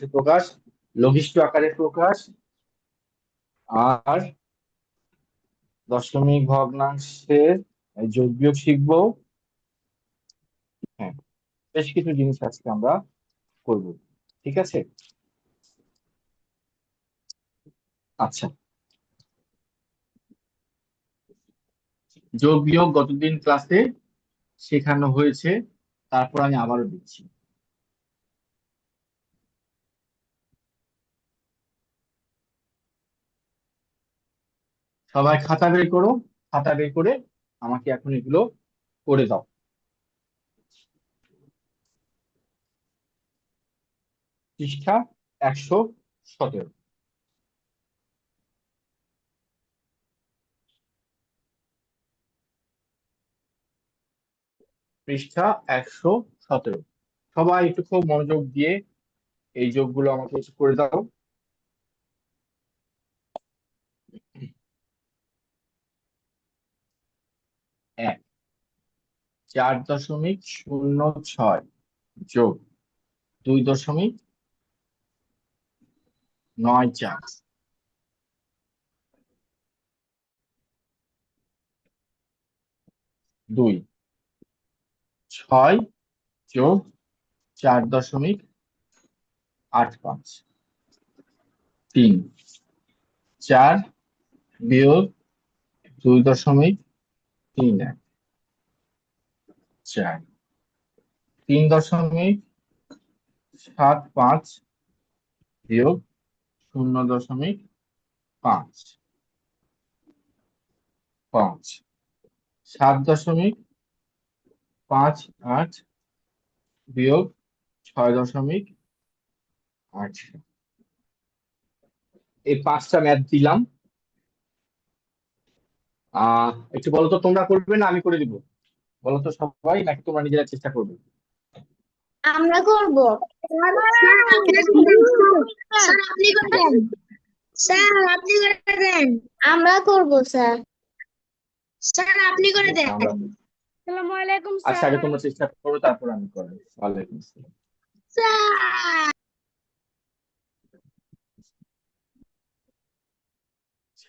ভগ্নাংশের প্রকাশ, লঘিষ্ঠ আকারের প্রকাশ, আর দশমিক ভগ্নাংশের যোগ বিয়োগ শিখবো। হ্যাঁ, বেশ কিছু জিনিস আজকে আমরা করব। ঠিক আছে। আচ্ছা, যোগ বিয়োগ গতদিন ক্লাসে শেখানো হয়েছে, তারপর আমি আবারও দিচ্ছি। সবাই খাতা বের করো, খাতা বের করে আমাকে এখন এগুলো করে দাও। পৃষ্ঠা 117। পৃষ্ঠা 117। সবাই একটু খুব মনোযোগ দিয়ে এই যোগগুলো আমাকে একটু করে দাও। 4.06 যোগ 2.94, 2, 6 যোগ 4.85, 3, 4 বিয়োগ 2.31, 4, 3.75 বিয়োগ 0.5, 5, 7.58 বিয়োগ 6.8। এই 5টা ম্যাথ দিলাম। একটু বলো তো, তোমরা করবে না আমি করে দিব? বলো তো সবাই, নাকি তোমরা নিজেরা চেষ্টা করবে? আমরা করব। স্যার আপনি করে দেন। স্যার আপনি করে দেন। আমরা করব স্যার। স্যার আপনি করে বেশ, দেন। আমরা করবো। আসসালামু আলাইকুম আচ্ছা, আগে স্যার। তোমরা চেষ্টা করো, তারপর আমি করবো। ওয়ালাইকুম আসসালাম। স্যার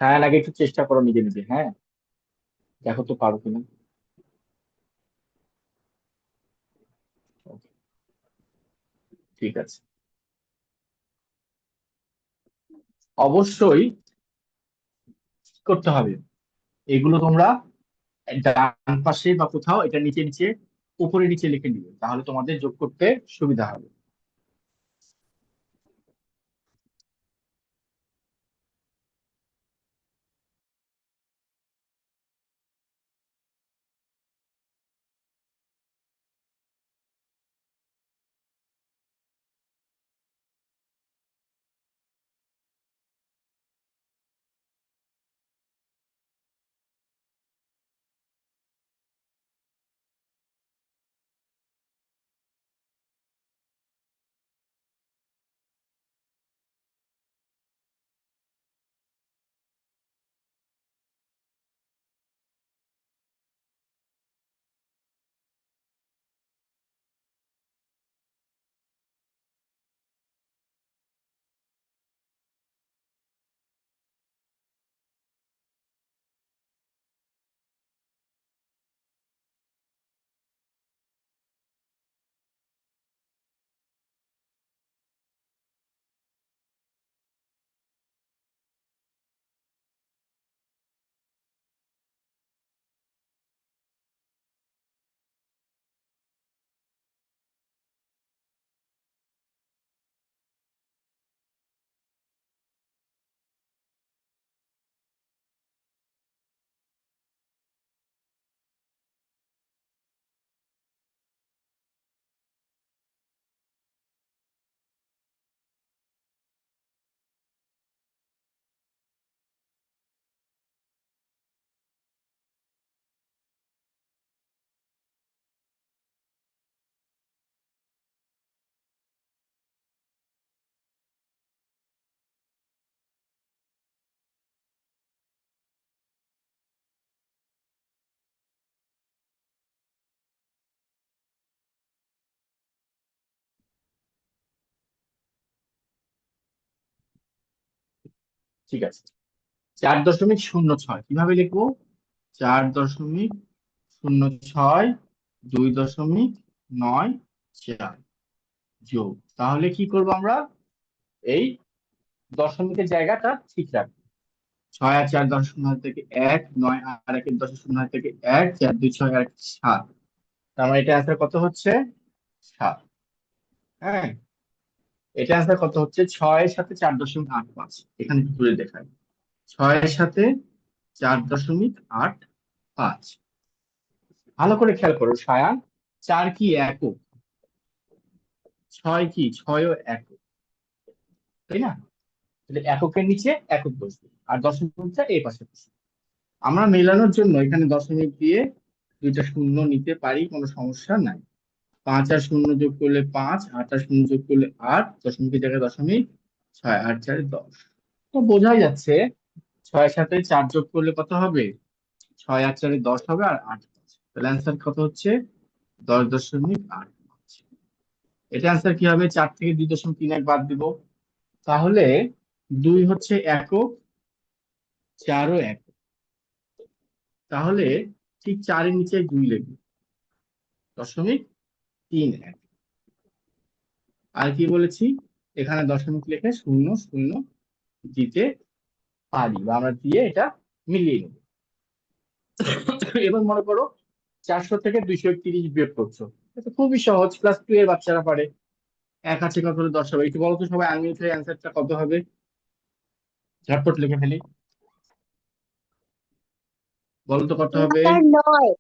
হ্যাঁ, আগে একটু চেষ্টা করো নিজে নিজে। হ্যাঁ, দেখো তো পারো কিনা। Okay, ঠিক আছে। অবশ্যই কি করতে হবে, এগুলো তোমরা ডান পাশে বা কোথাও এটা নিচে নিচে উপরে নিচে লিখে নিবে, তাহলে তোমাদের যোগ করতে সুবিধা হবে। ঠিক আছে, 4.06 কিভাবে লিখবো? 4.06 2.94 যোগ, তাহলে কি করবো আমরা? এই দশমিকের জায়গাটা ঠিক রাখবো। 6 আর 4 10 শূন্য থেকে 1, 9 আর 1 10 শূন্য থেকে 1, 4 2 6 আর 1 7। তার মানে এটা অ্যান্সার কত হচ্ছে? 7। হ্যাঁ, এটা অ্যান্সার কত হচ্ছে? 6 এর সাথে 4.85, এখানে একটু তুলে দেখায়। 6 এর সাথে 4.85। ভালো করে খেয়াল করো সায়ান, 4 কি একক, 6 কি, 6ও একক, তাই না? তাহলে এককের নিচে একক বসবে, আর দশমিকটা এই পাশে বসবে। আমরা মেলানোর জন্য এখানে দশমিক দিয়ে দুইটা শূন্য নিতে পারি, কোনো সমস্যা নাই। 5 আর 0 যোগ করলে 5, 8 আর 0 যোগ করলে 8, দশমিকের জায়গায় দশমিক, 6 8 4 10। তো বোঝাই যাচ্ছে 6 এর সাথে 4 যোগ করলে কত হবে? 6 আর 4 10 হবে, আর 8 তাহলে অ্যান্সার কত হচ্ছে? 10.85। এটা অ্যান্সার কি হবে? 4 থেকে 2.31 বাদ দিব, তাহলে 2 হচ্ছে একক, 4ও একক, তাহলে ঠিক 4 এর নিচে 2 লিখবে, 0.31। আর কি বলেছি? এখানে দশমিক লিখে 0 0 দিতে পারি, বা আমরা দিয়ে এটা মিলিয়ে নেব। এবার মনে করো 400 থেকে 231 বিয়োগ করছো, এটা খুবই সহজ, ক্লাস 2 এর বাচ্চারা পারে। 1 আছে কত হলে 10 হবে, একটু বলো তো সবাই, আনমিউট হয়ে অ্যান্সারটা কত হবে? ঝটপট লিখে ফেলি, বলো তো কত হবে? স্যার 9,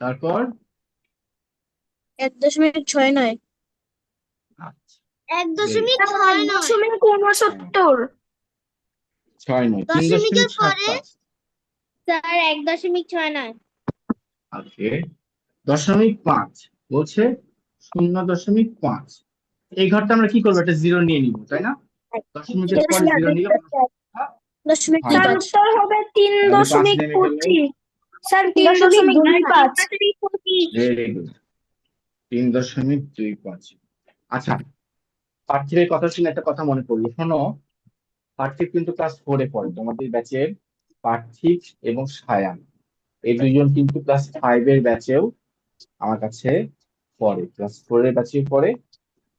তারপর 1.69, আচ্ছা, এক very দশমিক good। ছয় নয় 1.69। 6 নয়, দশমিকের 3.7 পরে পাঁচ স্যার 1.69। ওকে, 0.5 বলছে, 0.5। এই ঘরটা আমরা কি করবো? একটা জিরো নিয়ে নিব, তাই না? দশমিকের পরে জিরো নিলে কোনো সমস্যা দশমিক হয় স্যার না। উত্তর হবে তিন তাহলে 5 দশমিক নেমে গেলে, পঁচিশ স্যার 3.25। 3.25। Very good, 3.25। আচ্ছা, পার্থিবের কথা শুনে একটা কথা মনে পড়লো, শোনো। পার্থিব কিন্তু ক্লাস 4-এ পড়ে, তোমাদের ব্যাচের পার্থিব এবং সায়ান, এই দুইজন কিন্তু ক্লাস 5-এর ব্যাচেও আমার কাছে পড়ে, ক্লাস 4-এর ব্যাচে পড়ে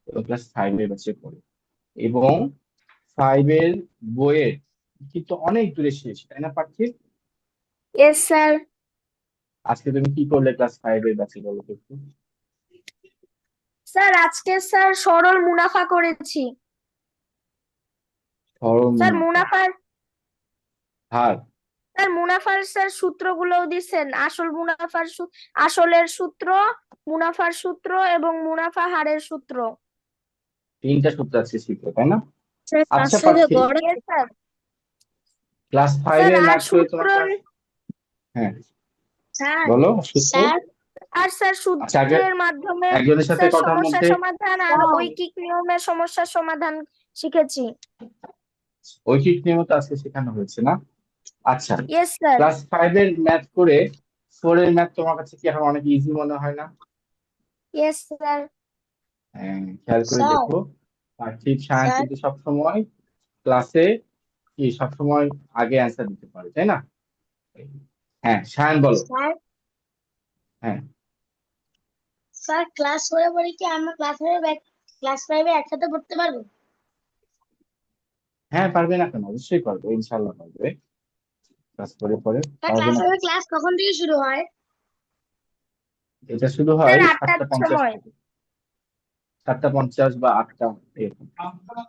এবং ক্লাস 5-এর ব্যাচে পড়ে। এবং 5-এর বইয়ের কিন্তু অনেক দূরে শেষ, তাই না পার্থিব? Yes sir. আজকে তুমি কি করলে ক্লাস 5-এর ব্যাচে, বলো তো একটু। স্যার আজকে স্যার সরল মুনাফা করেছি। সরল স্যার মুনাফা, হার। মুনাফার স্যার সূত্রগুলোও দিচ্ছেন, আসলের সূত্র, মুনাফার সূত্র এবং মুনাফা হারের সূত্র। 3টা সূত্র আছে শিখলে, তাই না? স্যার আচ্ছা 500 পার্থিব, গড়ে। Yes, sir. ক্লাস স্যার ফাইভের আর ম্যাথ করে সূত্র, তোমার হ্যাঁ, স্যার বলো সূত্র। স্যার আর স্যার আচ্ছা, আগে সূত্রের মাধ্যমে একজনের সাথে স্যার কথার সমস্যা মধ্যে, সমাধান আর ঐকিক নিয়মের সমস্যার সমাধান শিখেছি। ঐকিক নিয়ম তো আজকে শেখানো হয়েছে না? আচ্ছা, ইয়েস স্যার। ক্লাস 5-এর ম্যাথ করে 4-এর ম্যাথ তোমার কাছে কি এখন অনেক ইজি মনে হয় না? Yes sir. হ্যাঁ, খেয়াল করে স্যার দেখো, পার্থিব সায়ন স্যার কিন্তু সবসময় ক্লাসে কি সবসময় আগে অ্যান্সার দিতে পারে, তাই না? হ্যাঁ সায়ন বলো। স্যার হ্যাঁ, স্যার ক্লাস 4-এ পড়ে কি আমরা ক্লাস 5-এ একসাথে পড়তে পারবো? হ্যাঁ পারবে না কেন, অবশ্যই পারবে, ইনশাল্লাহ পারবে। ক্লাস 4-এ পরে স্যার পারবে না ক্লাস 5-এ কেন? ক্লাস কখন থেকে শুরু হয়? এটা শুরু স্যার হয় 8টার 7:50 সময়। থেকে, 7:50 বা 8টা, এরকম।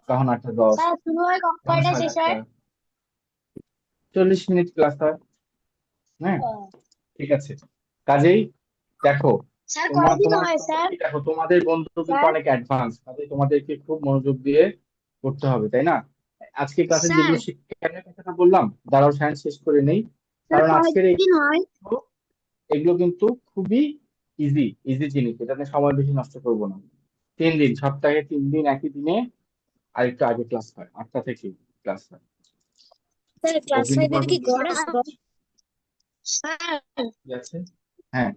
কখন 8:10, স্যার শুরু হয় কখন কয়টা সাড়ে শেষ আটটা হয়? 40 মিনিট ক্লাস হয়। হ্যাঁ, ঠিক আছে, কাজেই দেখো, স্যার তোমার কয়দিন তোমার হয় তোমরা স্যার? কি দেখো, তোমাদের বন্ধু কিন্তু স্যার অনেক অ্যাডভান্স, কাজে তোমাদেরকে খুব মনোযোগ দিয়ে করতে হবে, তাই না? আজকে ক্লাসে স্যার যেগুলো শিক্ষার কথাটা বললাম, দাঁড়াও সায়েন্স শেষ করে নেই, স্যার কারণ আজকের কয়দিন হয়? এগুলো কিন্তু খুবই ইজি ইজি জিনিস, এটাতে সময় বেশি নষ্ট করবো না। 3 দিন, সপ্তাহে 3 দিন একই দিনে আর একটু আগে ক্লাস হয়, 8টা থেকে ক্লাস হয়। স্যার ও ক্লাস কিন্তু 5-এর পরপর কি দুটো গড় ক্লাস আছে? হচ্ছে, স্যার ঠিক আছে? হ্যাঁ,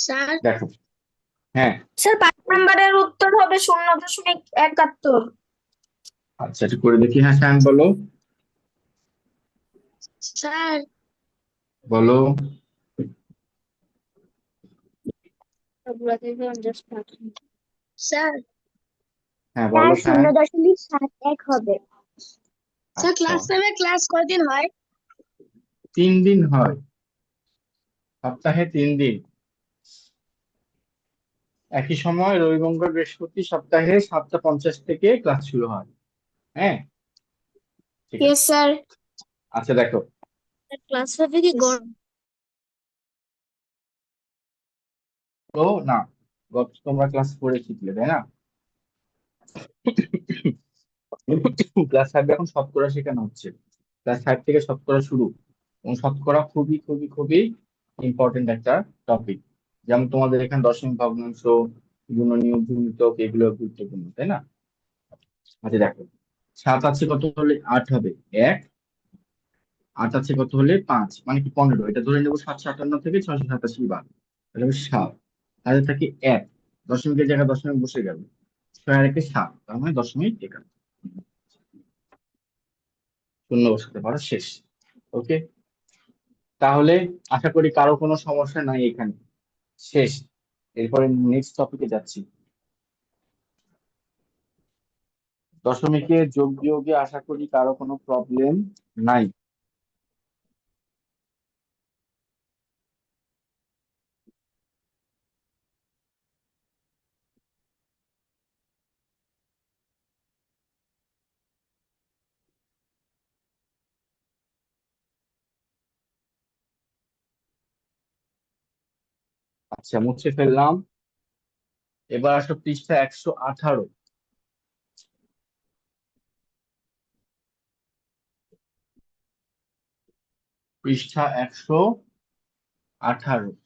স্যার দেখো, হ্যাঁ, স্যার 5 নম্বরের উত্তর হবে 0.71। আচ্ছা, একটু করে দেখি। হ্যাঁ, শ্যাম বলো। স্যার বলো। স্যার হ্যাঁ, স্যার বলো শূন্য শ্যাম। দশমিক সাত এক হবে। স্যার আচ্ছা, ক্লাস 7 ক্লাস কয়দিন হয়? 3 দিন হয়, সপ্তাহে 3 দিন। একই সময় রবি মঙ্গল বৃহস্পতি, সপ্তাহে 7টা 50 থেকে ক্লাস শুরু হয়। হ্যাঁ, ঠিক ইয়েস আছে। স্যার। আচ্ছা, দেখো ক্লাস 5 কি তো না, তোমরা ক্লাস 4 শিখলে, তাই না? ক্লাস 5 এখন শতকরা শেখানো হচ্ছে। ক্লাস 5 থেকে শতকরা শুরু, এবং শতকরা খুবই খুবই খুবই ইম্পর্টেন্ট একটা টপিক। যেমন তোমাদের এখানে দশমিক ভগ্নাংশ, গুণনীয়ক, গুণিতক, এগুলো গুরুত্বপূর্ণ, তাই না? আচ্ছা, দেখো 7 আছে কত হলে 8 হবে? 1। 8 আছে কত হলে 5, মানে কি 15, এটা ধরে নেবো 757 থেকে 687 বার, তাহলে হবে 7। তাহলে থাকে 1, দশমিকের জায়গায় দশমিক বসে গেল, 6 আর 1 7, তার মানে 0.71। শূন্য বসাতে পারো, শেষ। ওকে, তাহলে আশা করি কারো কোনো সমস্যা নাই এখানে। শেষ। এরপরে নেক্সট টপিকে যাচ্ছি। দশমিকের যোগ বিয়োগে আশা করি কারো কোনো প্রবলেম নাই। আচ্ছা, মুছে ফেললাম। এবার আসো পৃষ্ঠা 118। পৃষ্ঠা 118।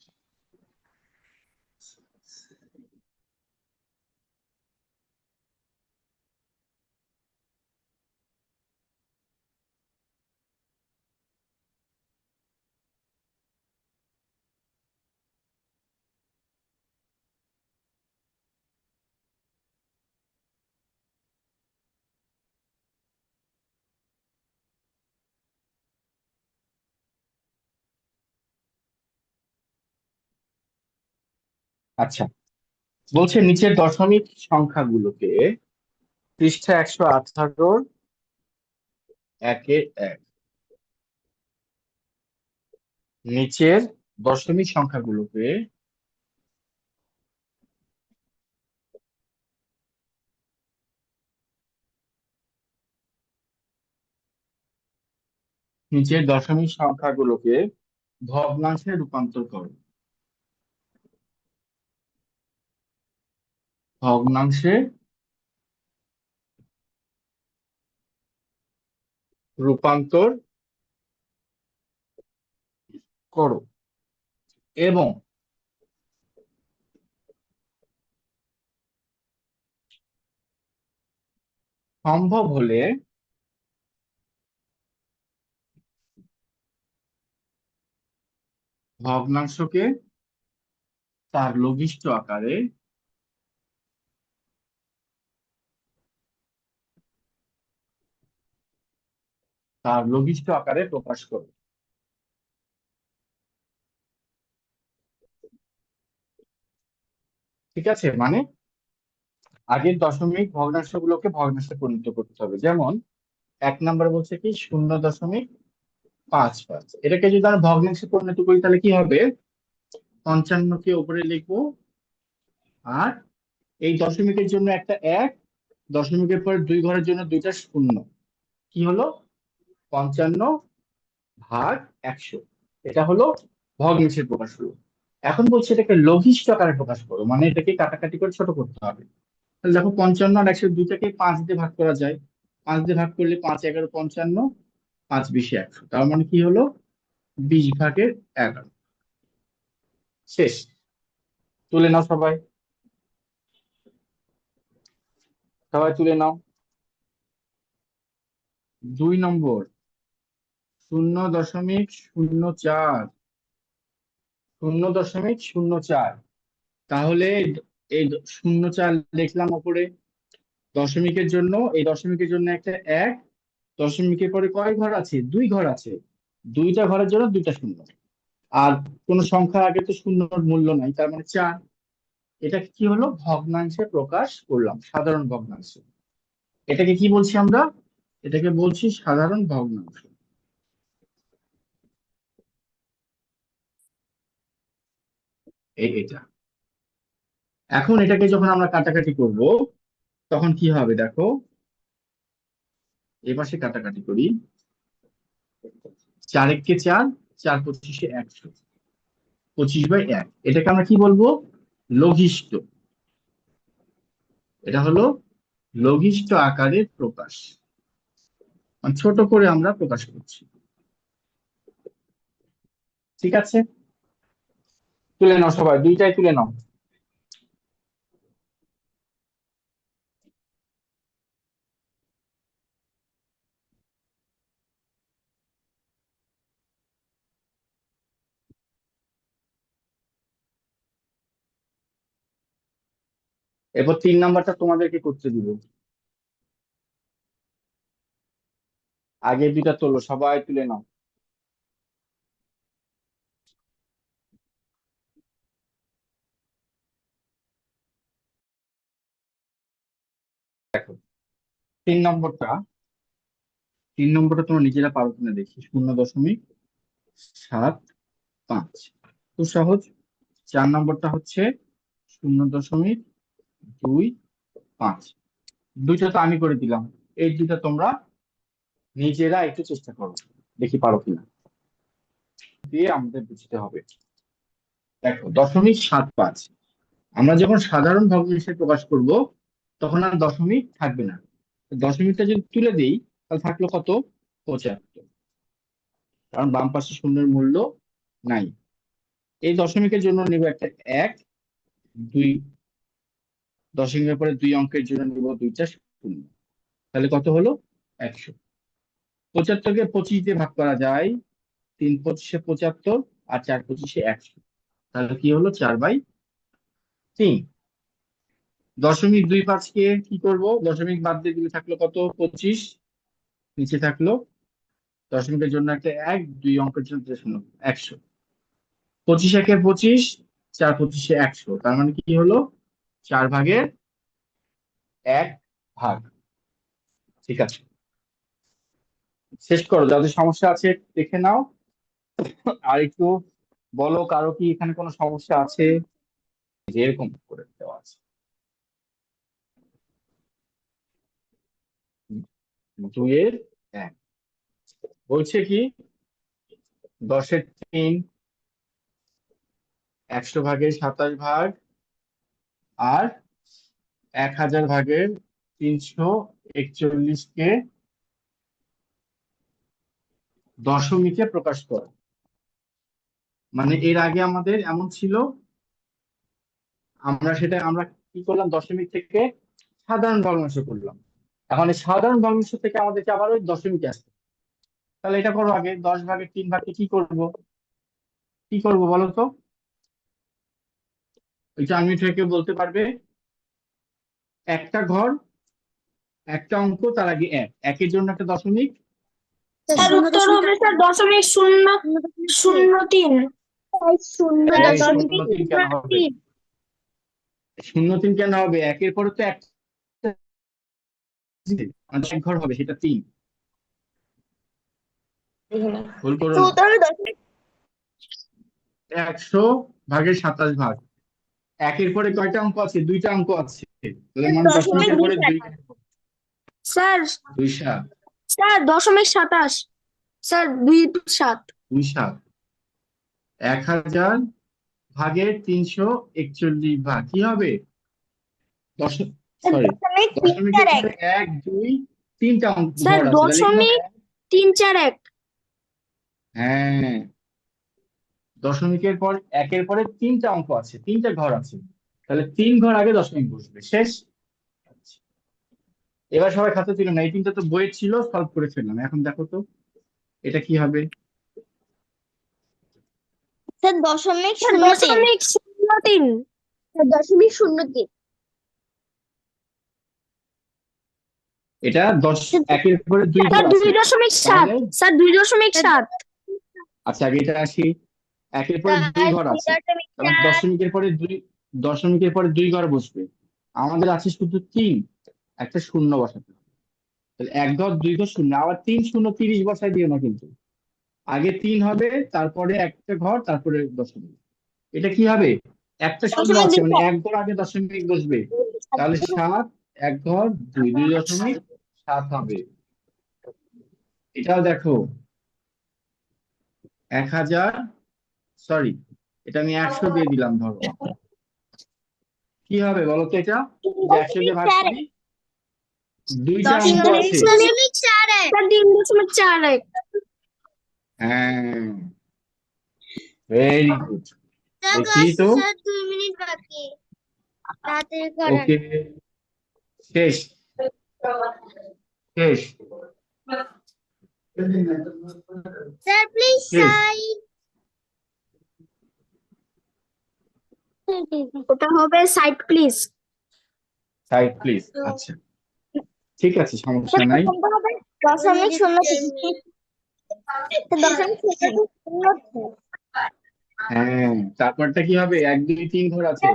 আচ্ছা, বলছে নিচের দশমিক সংখ্যাগুলোকে পৃষ্ঠা 118 একের এক, নিচের দশমিক সংখ্যাগুলোকে নিচের দশমিক সংখ্যাগুলোকে ভগ্নাংশে রূপান্তর করো। ভগ্নাংশে রূপান্তর করো, এবং সম্ভব হলে ভগ্নাংশকে তার লঘিষ্ঠ আকারে, প্রকাশ করো। ঠিক আছে, মানে আগের দশমিক ভগ্নাংশগুলোকে ভগ্নাংশে পরিণত করতে হবে। যেমন 1 নাম্বার বলছে কি 0.55, এটাকে যদি আমরা ভগ্নাংশে পরিণত করি তাহলে কি হবে? 55কে উপরে লিখবো, আর এই দশমিকের জন্য একটা 1, দশমিকের পরে 2 ঘরের জন্য 2টা শূন্য, কি হলো? 55/100। এটা হলো ভগ্নাংশের প্রকাশ হলো। এখন বলছে এটাকে লঘিষ্ঠ আকারে প্রকাশ করো, মানে এটাকে কাটাকাটি করে ছোট করতে হবে। তাহলে দেখো 55 আর 100 দুইটাকে 5 দিয়ে ভাগ করা যায়। 5 দিয়ে ভাগ করলে 5 × 11 = 55, 5 × 20 = 100, তার মানে কি হলো? 20/11। শেষ। তুলে নাও সবাই, সবাই তুলে নাও। 2 নম্বর 0.04, 0.04। তাহলে এই 0.4 লিখলাম উপরে, দশমিকের জন্য এই দশমিকের জন্য একটা এক, দশমিকের পরে কয় ঘর আছে? দুই ঘর আছে, দুইটা ঘরের জন্য দুইটা শূন্য। আর কোন সংখ্যার আগে তো শূন্যর মূল্য নাই, তার মানে 4। এটা কি হলো? ভগ্নাংশে প্রকাশ করলাম, সাধারণ ভগ্নাংশ। এটাকে কি বলছি আমরা? এটাকে বলছি সাধারণ ভগ্নাংশ। এটা এখন এটাকে যখন আমরা কাটাকাটি করব তখন কি হবে দেখো, এপাশে কাটাকাটি করি। 4 একে 4, 4 পঁচিশে 100, 25/1। এটাকে আমরা কি বলবো? লঘিষ্ঠ। এটা হলো লঘিষ্ঠ আকারের প্রকাশ, মানে ছোট করে আমরা প্রকাশ করছি। ঠিক আছে, তুলে নাও সবাই, দুইটাই তুলে নাও। এরপর 3 নাম্বারটা তোমাদেরকে করতে দিব। আগে দুইটা তোলো, সবাই তুলে নাও। দেখো 3 নম্বরটা, 3 নম্বরটা তোমরা নিজেরা পারো কিনা দেখি। 0.75, খুব সহজ। 4 নম্বরটা হচ্ছে 0.25। দুইটা তো আমি করে দিলাম, এই দুইটা তোমরা নিজেরা একটু চেষ্টা করো, দেখি পারো কিনা, দিয়ে আমাদের বুঝতে হবে। দেখো 0.75, আমরা যখন সাধারণ ভগ্নাংশে প্রকাশ করব তখন আর দশমিক থাকবে না। দশমিকটা যদি তুলে দিই তাহলে থাকলো কত? 75, কারণ বাম পাশে শূন্যের মূল্য নাই। এই দশমিকের জন্য নেব একটা এক, দুই দশমিকের পরে দুই অঙ্কের জন্য নেব দুইটা শূন্য, তাহলে কত হলো? 100। 75কে 25 দিয়ে ভাগ করা যায়, 3 × 25 = 75, আর 4 × 25 = 100, তাহলে কি হলো? 4/3। দশমিক 25কে কি করব? দশমিক বাদ দিয়ে দিলে থাকলো কত? 25, নিচে থাকলো দশমিকের জন্য একটা এক, দুই অঙ্কের জন্য দুটো শূন্য, 100। 25 × 1 = 25, 4 × 25 = 100, তার মানে কি হলো? 4/1 ঠিক আছে, শেষ করো, যাদের সমস্যা আছে দেখে নাও। আর একটু বলো, কারো কি এখানে কোনো সমস্যা আছে? যে এরকম করে দেওয়া আছে 2/1 বলছে কি 10^3, 100/27 আর 1000/341কে দশমিকে প্রকাশ করে। মানে এর আগে আমাদের এমন ছিল, আমরা কি করলাম? দশমিক থেকে সাধারণ ভগ্নাংশ করলাম। এখন এই সাধারণ ভগ্নাংশ থেকে আমাদেরকে আবার ওই দশমিকে আসতে, তাহলে এটা করো আগে। 10/3 কি করব? কি করব বলো তো? ওইটা আমি থেকে বলতে পারবে। একটা ঘর, একটা অঙ্ক, তার আগে এক, একের জন্য একটা দশমিক। স্যার উত্তর হবে স্যার 0.003। শূন্য এই দশমিক 0.3 কেন হবে? 0.3 কেন হবে? একের পরে তো এক, এক ঘর হবে, সেটা 3। ভুল করো না। 100/27 একের পরে কয়টা অঙ্ক আছে? দুইটা অঙ্ক আছে, তাহলে মানে দশমিকের পরে দুই, স্যার 2/7, স্যার 0.27, স্যার 2/7। 2/7, 1000/341 কি হবে? দশ, সরি, দশমিকের পরে এক, দুই, তিনটা স্যার ঘর আছে, তাহলে কি হবে? 0.341। হ্যাঁ, দশমিকের পর একের পরে তিনটা অঙ্ক আছে, তিনটা ঘর আছে, তাহলে 3 ঘর আগে দশমিক বসবে, শেষ। এবার সবাই খাতা ছিল না, এই তিনটা তো বইয়ের ছিল, সলভ করে ফেললাম। এখন দেখো তো এটা কি হবে? স্যার দশমিক স্যার শূন্য তিন 0.03। দশমিক শূন্য তিন এটা 10 একের পরে 2 ঘর স্যার আছে 2.7 তাহলে স্যার 2.7 আচ্ছা আগে এটা আসি একের পরে 2 ঘর আছে তাহলে দশমিকের পরে 2 ঘর বসবে আমাদের আছে শুধু 3 একটা শূন্য বসাতে হবে। তাহলে 1 ঘর 2 ঘর শূন্য আবার 3 শূন্য 30 বসাই দিও না কিন্তু আগে 3 হবে তারপরে একটা ঘর তারপরে দশমিক এটা কি হবে একটা শূন্য দশমিক আছে দুই মানে ঘর। 1 ঘর আগে দশমিক বসবে তাহলে 7 1 ঘর 2.7 হবে এটাও দেখো 1000 সরি এটা আমি 100 দিয়ে দিলাম ধরো কি হবে বলো তো এটা যে 100 দিয়ে ভাগ করি দুইটা অঙ্ক আছে 3.41 স্যার 3.41 হ্যাঁ ভেরি গুড স্যার দেখি তো 2 মিনিট বাকি তাড়াতাড়ি করেন ওকে শেষ শেষ স্যার প্লিজ শেষ সাইড ওটা হবে সাইড প্লিজ সাইড প্লিজ আচ্ছা ঠিক আছে সমস্যা নাই দশমিক শূন্য দশমিক শূন্য হ্যাঁ তারপরটা কি হবে 1 2 3 ঘর আছে 1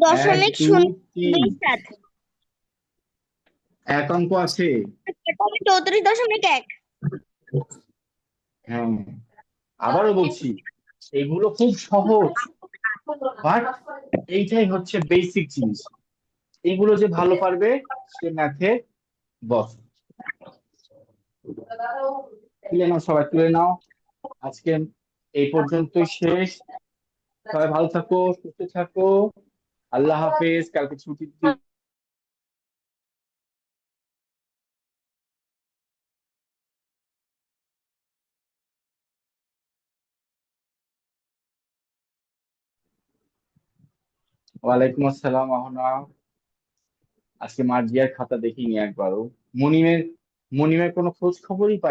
দশমিক 2 শূন্য 3 7 এক অঙ্ক আছে 34.1 হ্যাঁ আবারও বলছি এগুলো খুব সহজ বাট এইটাই হচ্ছে বেসিক জিনিস এগুলো যে ভালো পারবে সে ম্যাথে বস তুলে নাও সবাই তুলে নাও আজকে এই পর্যন্তই শেষ সবাই ভালো থাকো সুস্থ থাকো আল্লাহ হাফেজ কালকে ছুটির দিন ওয়ালাইকুম আসসালাম আহনা আজকে মার্জিয়ার খাতা দেখিনি একবারও মনিমের মনিমের কোনো খোঁজ খবরই পাই